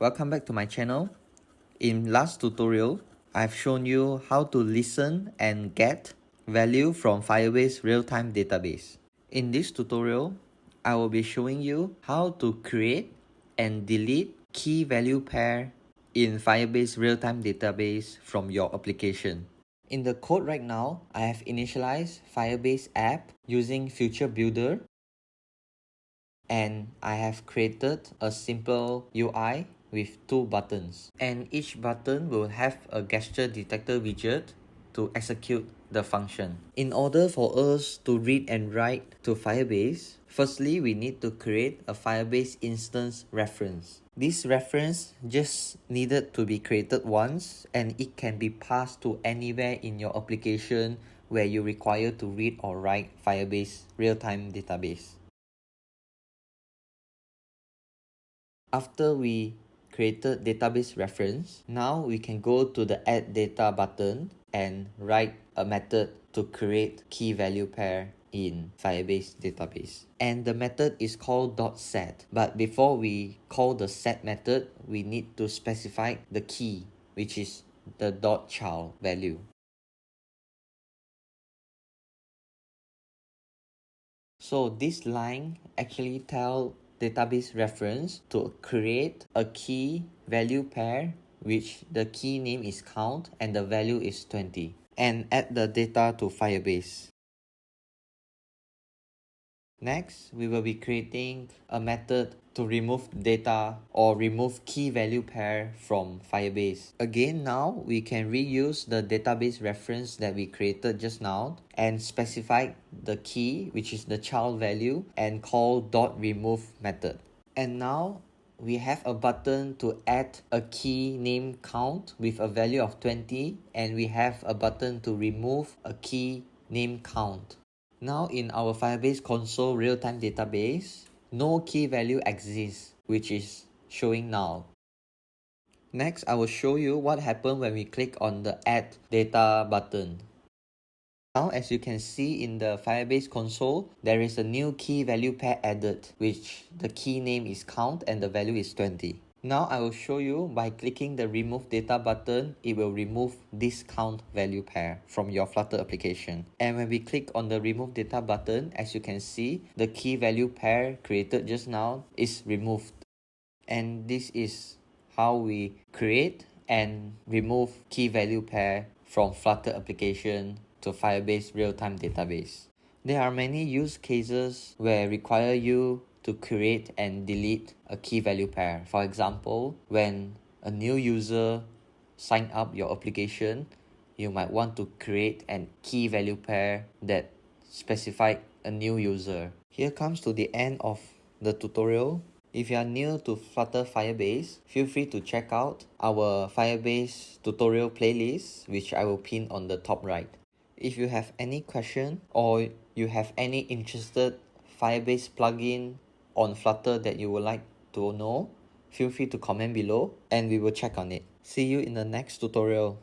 welcome back to my channel. In last tutorial, I've shown you how to listen and get value from Firebase real-time database. In this tutorial, I will be showing you how to create and delete key value pair in Firebase real-time database from your application. In the code right now, I have initialized Firebase app using Future Builder, and I have created a simple UI with two buttons, and each button will have a gesture detector widget to execute the function. In order for us to read and write to Firebase, firstly we need to create a Firebase instance reference. This reference just needed to be created once, and it can be passed to anywhere in your application where you require to read or write Firebase real-time database. After we created database reference, now we can go to the add data button and write a method to create key value pair in Firebase database. And the method is called .set. But before we call the set method, we need to specify the key, which is the .child value. So this line actually tells database reference to create a key value pair, which the key name is count and the value is 20, and add the data to Firebase. Next, we will be creating a method to remove data or remove key value pair from Firebase. Again, now we can reuse the database reference that we created just now and specify the key, which is the child value, and call .remove method. And now we have a button to add a key name count with a value of 20, and we have a button to remove a key name count. Now in our Firebase console real-time database, no key value exists, which is showing now. Next, I will show you what happened when we click on the add data button. Now, as you can see in the Firebase console, there is a new key value pair added, which the key name is count and the value is 20. Now I will show you by clicking the remove data button, it will remove this count value pair from your Flutter application. And when we click on the remove data button, as you can see, the key value pair created just now is removed. And this is how we create and remove key value pair from Flutter application to Firebase real-time database. There are many use cases where require you to create and delete a key value pair. For example, when a new user sign up your application, you might want to create a key value pair that specifies a new user. Here comes to the end of the tutorial. If you are new to Flutter Firebase, feel free to check out our Firebase tutorial playlist, which I will pin on the top right. If you have any question or you have any interested Firebase plugin on Flutter that you would like to know, feel free to comment below and we will check on it. See you in the next tutorial.